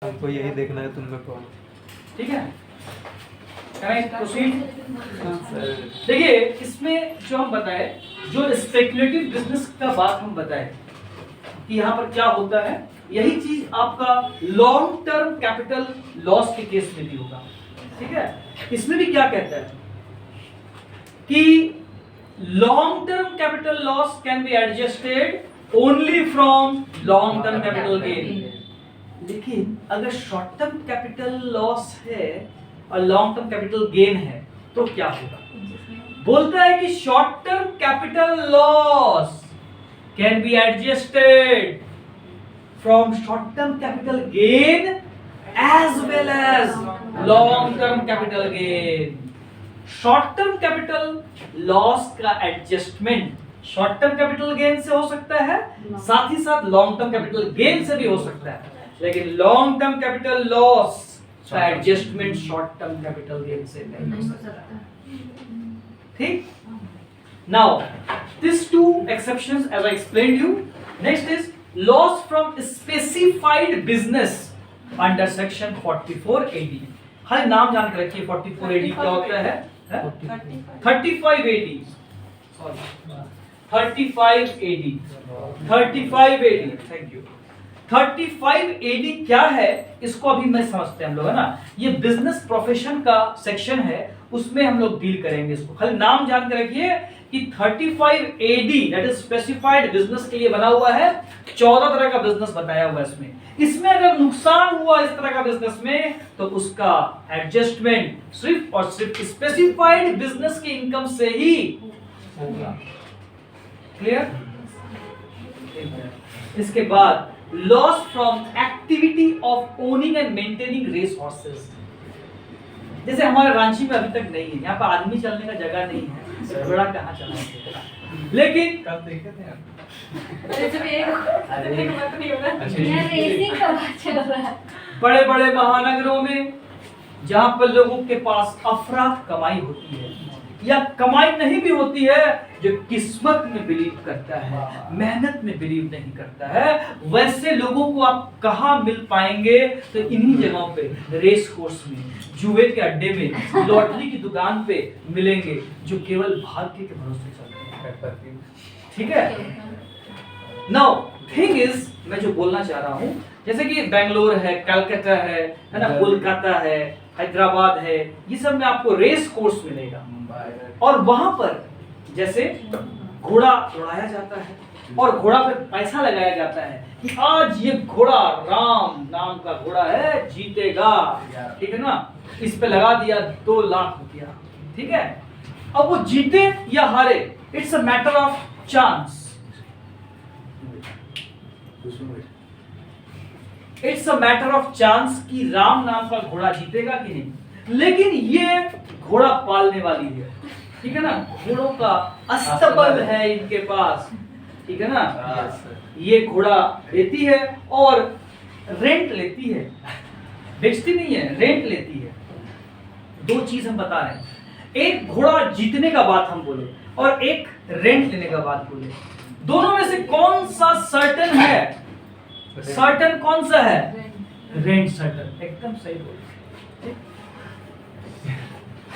हमको यही देखना है तुम में कौन। ठीक है, देखिए इसमें जो हम बताए, जो स्पेकुलेटिव बिजनेस का बात हम बताए कि यहाँ पर क्या होता है, यही चीज आपका लॉन्ग टर्म कैपिटल लॉस के केस में भी होगा। ठीक है, इसमें भी क्या कहता है कि long term capital loss can be adjusted only from long term capital gain. लेकिन अगर शॉर्ट टर्म कैपिटल लॉस है और लॉन्ग टर्म कैपिटल गेन है तो क्या होगा? बोलता है कि short term capital loss can be adjusted from short term capital gain as well as long term capital gain. Short term capital loss का adjustment short term capital gain से हो सकता है, साथ ही साथ लॉन्ग टर्म कैपिटल गेन से भी हो सकता है, लेकिन लॉन्ग टर्म कैपिटल लॉस का adjustment short term capital gain से नहीं हो सकता। ठीक, now this two exceptions as I explained you. Next is loss from specified business under section 44 AD। खाली नाम जान के रखिए 44 AD क्या होता है? 35 AD, sorry 35 AD, 35 AD, thank you. 35 AD क्या है इसको अभी मैं समझते हैं हम लोग, है ना। ये बिजनेस प्रोफेशन का सेक्शन है, उसमें हम लोग डील करेंगे इसको। खाली नाम जान के रखिए कि 35 AD that is specified business के लिए बना हुआ है। 14 तरह का बिजनेस बताया हुआ है इसमें। इसमें अगर नुकसान हुआ इस तरह का बिजनेस में तो उसका एडजस्टमेंट सिर्फ और सिर्फ स्पेसिफाइड बिजनेस के इनकम से ही होगा। क्लियर? इसके बाद loss from activity of owning and maintaining race horses. जैसे हमारे रांची में अभी तक नहीं है, यहाँ पर आदमी चलने का जगह नहीं है, घोड़ा कहाँ चलाएंगे, लेकिन कब देखे थे आप? बड़े बड़े महानगरों में जहाँ पर लोगों के पास अफरात कमाई होती है या कमाई नहीं भी होती है, जो किस्मत में बिलीव करता है, मेहनत में बिलीव नहीं करता है, वैसे लोगों को आप कहाँ मिल पाएंगे? तो इन्हीं जगहों पे, रेस कोर्स में, जुए के अड्डे में, लॉटरी की दुकान पे मिलेंगे, जो केवल भाग्य के भरोसे चलते हैं। ठीक है, नाउ थिंग इज, मैं जो बोलना चाह रहा हूँ, जैसे कि बेंगलोर है, कलकत्ता है ना, कोलकाता है, हैदराबाद है, ये सब में आपको रेस कोर्स मिलेगा और वहां पर जैसे घोड़ा दौड़ाया जाता है और घोड़ा पे पैसा लगाया जाता है कि आज ये घोड़ा राम नाम का घोड़ा है, जीतेगा। ठीक है ना, इस पे लगा दिया 2 लाख रुपया। ठीक है, अब वो जीते या हारे, it's a matter of chance, it's a matter of chance कि राम नाम का घोड़ा जीतेगा कि नहीं। लेकिन ये घोड़ा पालने वाली है, ठीक है ना, घोड़ों का अस्तबल है इनके पास, ठीक है ना, ये घोड़ा लेती है और रेंट लेती है, बेचती नहीं है, रेंट लेती है। 2 चीज हम बता रहे हैं, एक घोड़ा जीतने का बात हम बोले और एक रेंट लेने का बात बोले। दोनों में से कौन सा सर्टन है? सर्टन कौन सा है? रेंट सर्टन, एकदम सही बोले।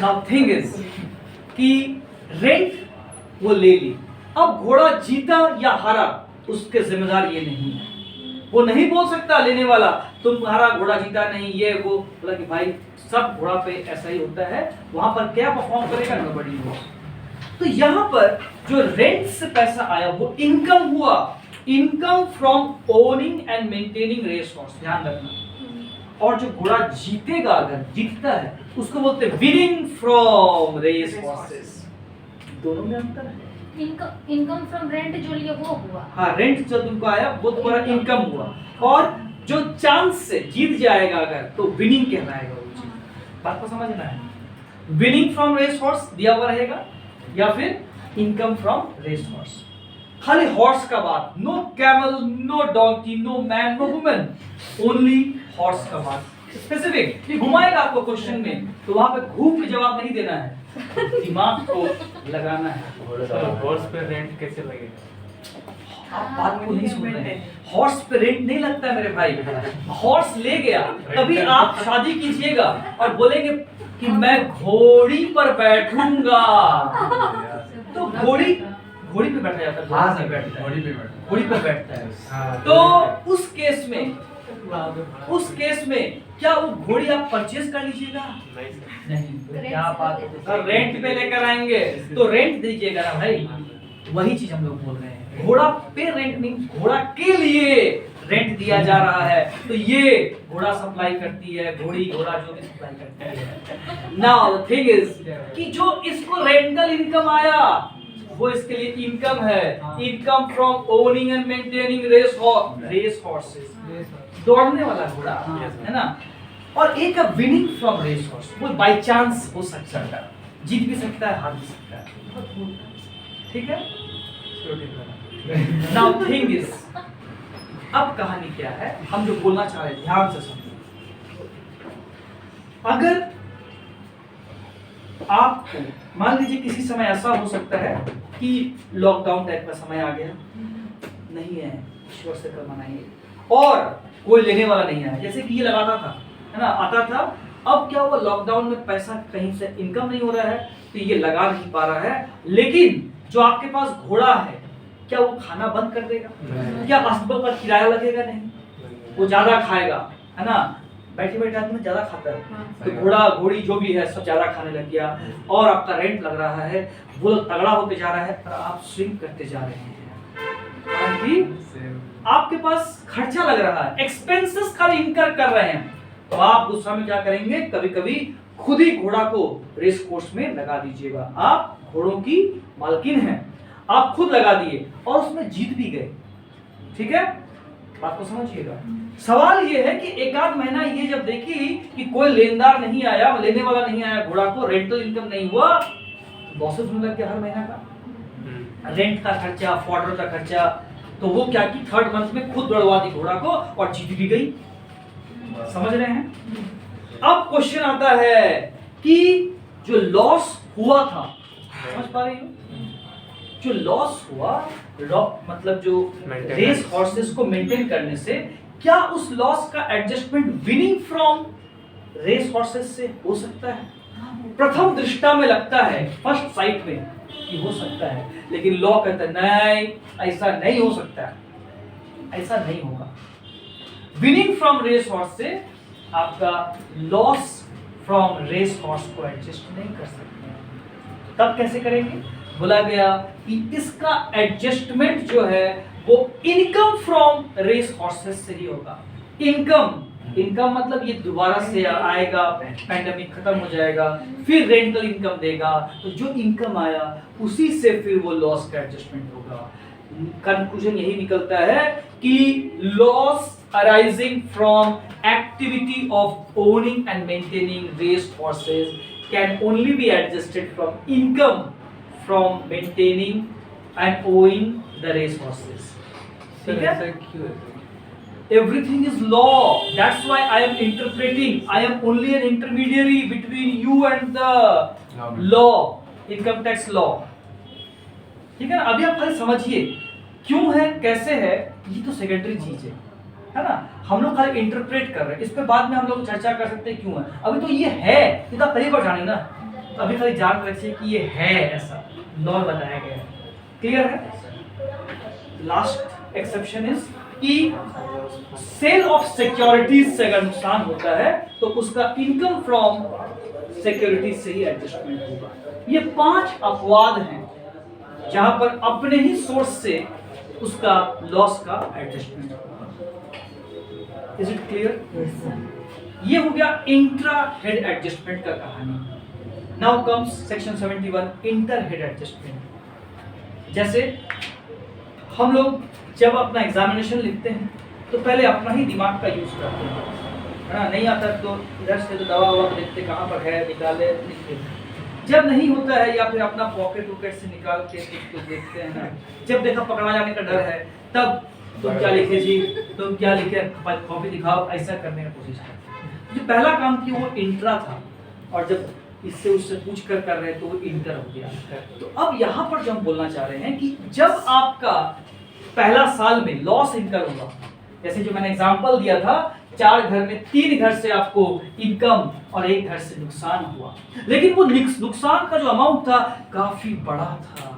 नाउ थिंग इज कि रेंट वो ले ली, अब घोड़ा जीता या हारा उसके जिम्मेदार ये नहीं है। वो नहीं बोल सकता लेने वाला तुम्हारा घोड़ा जीता नहीं, ये वो बोला कि भाई सब घोड़ा पे ऐसा ही होता है, वहां पर क्या परफॉर्म करेगा, नोबडी नोस। तो यहाँ पर जो रेंट से पैसा आया वो इनकम हुआ, income from owning and maintaining race horse, ध्यान रखना। और जो घोड़ा जीतेगा, अगर जीतता है, उसको बोलते हैं विनिंग फ्रॉम रेस हॉर्सेस। दोनों में अंतर है। इनकम फ्रॉम रेंट जो लिए वो हुआ, हाँ, रेंट जो तुमको आया वो तुम्हारा इनकम हुआ, और जो चांस से जीत जाएगा अगर, तो विनिंग कहलाएगा वो चीज। बात को समझना है, विनिंग फ्रॉम रेस हॉर्स दिया हुआ रहेगा या फिर इनकम फ्रॉम रेस हॉर्स। खाली हॉर्स का बात, no camel, no donkey, no man, no women, only horse का बात स्पेसिफिक। ये घुमाएगा आपको क्वेश्चन में, तो वहां पे घूम के जवाब नहीं देना है, दिमाग को लगाना है। हॉर्स पे रेंट कैसे लगेगा? आप बात को नहीं सुन रहे हैं। हॉर्स पे रेंट नहीं लगता है मेरे भाई। हॉर्स ले गया, कभी आप शादी कीजिएगा और बोलेंगे कि मैं घोड़ी पर बैठूंगा, तो घोड़ी पे बैठा जाता है, हाँ घोड़ी सर, बैठता है, घोड़ी पे बैठता है। घोड़ी पे बैठता है। हाँ, तो उस केस में क्या वो घोड़ी आप परचेज कर लीजिएगा? नहीं। तो क्या बात है सर, रेंट पे लेकर आएंगे तो रेंट दीजिएगा ना भाई। वही चीज हम लोग बोल रहे हैं, घोड़ा पे रेंट नहीं, घोड़ा के लिए रेंट दिया जा रहा है। तो ये घोड़ा सप्लाई करती है, घोड़ा जो भी सप्लाई करती है। नाउ द थिंग इज कि जो इसको रेंटल इनकम आया वो इसके लिए इनकम है, income from owning and maintaining race horses, दौड़ने वाला घोड़ा है ना। और एक है विनिंग फ्रॉम रेस हॉर्स, वो बाय चांस हो सकता है, जीत भी सकता है, हार भी सकता है, ठीक है। नाउ थिंग इज, अब कहानी क्या है, हम जो बोलना चाह रहे हैं ध्यान से सुनिए। अगर आपको मान लीजिए किसी समय ऐसा हो सकता है कि लॉकडाउन टाइप का समय आ गया, नहीं है, ईश्वर से कर मनाइए, और कोई लेने वाला नहीं आया, जैसे कि ये लगाता था, है ना, आता था। अब क्या हुआ, लॉकडाउन में पैसा कहीं से इनकम नहीं हो रहा है, तो ये लगा नहीं पा रहा है। लेकिन जो आपके पास घोड़ा है, क्या वो खाना बंद कर देगा? क्या अस्पताल का किराया लगेगा? नहीं, वो ज्यादा खाएगा, है ना। बैठे बैठे आदमी ज्यादा खाता है, तो घोड़ा घोड़ी जो भी है सब ज्यादा खाने लग गया, और आपका रेंट लग रहा है, वो तगड़ा होते जा रहा है, पर आप स्विंग करते जा रहे हैं। आपके पास खर्चा लग रहा है, एक्सपेंसेस खाली इनकर कर रहे हैं, तो आप गुस्सा में क्या करेंगे, कभी कभी खुद ही घोड़ा को रेस कोर्स में लगा दीजिएगा। आप घोड़ों की मालकिन हैं, आप खुद लगा दिए और उसमें जीत भी गए, ठीक है, बात को समझिएगा। सवाल ये है कि एक आध महीना ये जब देखी कि कोई लेनदार नहीं आया, लेने वाला नहीं आया घोड़ा को, रेंटल इनकम नहीं हुआ, लॉसेस होने लग गया हर महीना का, रेंट का खर्चा, फॉर्डर का खर्चा। तो वो क्या की थर्ड मंथ में खुद दौड़वा दी घोड़ा को और जीत भी गई। समझ रहे हैं? अब क्वेश्चन आता है कि जो लॉस हुआ था, समझ पा रही हो, जो लॉस हुआ, मतलब जो रेस हॉर्सेस को मेंटेन करने से, क्या उस लॉस का adjustment winning from race horses से हो सकता है? प्रथम दृष्टा में लगता है, फर्स्ट साइट में, कि हो सकता है, लेकिन लॉ कहता है नहीं, ऐसा नहीं हो सकता, ऐसा नहीं होगा। विनिंग फ्रॉम रेस हॉर्स से आपका लॉस फ्रॉम रेस हॉर्स को एडजस्ट नहीं कर सकते हैं। तब कैसे करेंगे? बोला गया कि इसका एडजस्टमेंट जो है वो इनकम फ्रॉम रेस हॉर्सेस से ही होगा। इनकम मतलब ये दोबारा से आएगा, पैंडेमिक खत्म हो जाएगा, फिर रेंटल इनकम देगा, तो जो इनकम आया उसी से फिर वो लॉस का एडजस्टमेंट होगा। कंक्लूजन यही निकलता है कि loss arising from activity of owning and maintaining race horses can only be adjusted from income from maintaining and owning the race horses. ठीक है? Everything is law. That's why I am interpreting. I am only an intermediary between you and the law, income tax law. ठीक है ना? अभी आप खाली समझिए क्यों है, कैसे है, ये तो सेकेंडरी चीज है ना। हम लोग खाली इंटरप्रेट कर रहे हैं, इस पे बाद में हम लोग चर्चा कर सकते हैं क्यों है। अभी तो ये है, ये तो आप पहली बार जाने ना, तो अभी खाली जान रखिए कि ये है, ऐसा लॉ बताया गया है। क्लियर है? लास्ट एक्सेप्शन इज कि सेल ऑफ सिक्योरिटीज से अगर नुकसान होता है तो उसका इनकम फ्रॉम सिक्योरिटीज से ही एडजस्टमेंट होगा। ये 5 अपवाद हैं जहां पर अपने ही सोर्स से उसका लॉस का एडजस्टमेंट होगा। Is it clear? ये हो गया इंट्रा हेड एडजस्टमेंट का कहानी। Now comes section 71, inter head adjustment. जैसे हम लोग जब अपना एग्जामिनेशन लिखते हैं तो पहले अपना ही दिमाग का यूज करते हैं, है ना। नहीं आता तो इधर से तो दवा ववा देखते कहाँ पर है, निकाले, लिखते। जब नहीं होता है या फिर अपना पॉकेट से निकाल के देखते हैं ना, जब देखा पकड़ा जाने का डर है, तब तुम क्या लिखे जी, तुम क्या लिखे, कॉपी दिखाओ, ऐसा करने की कोशिश करते। जो पहला काम किया वो इंट्रा था, और जब इससे उससे पूछ कर रहे हैं तो वो इंटर हो गया। तो अब यहाँ पर जो हम बोलना चाह रहे हैं कि जब आपका पहला साल में लॉस इनकर हुआ, जैसे जो मैंने एग्जांपल दिया था 4 घर में 3 घर से आपको इनकम और 1 घर से नुकसान हुआ, लेकिन वो नुकसान का जो अमाउंट था काफी बड़ा था।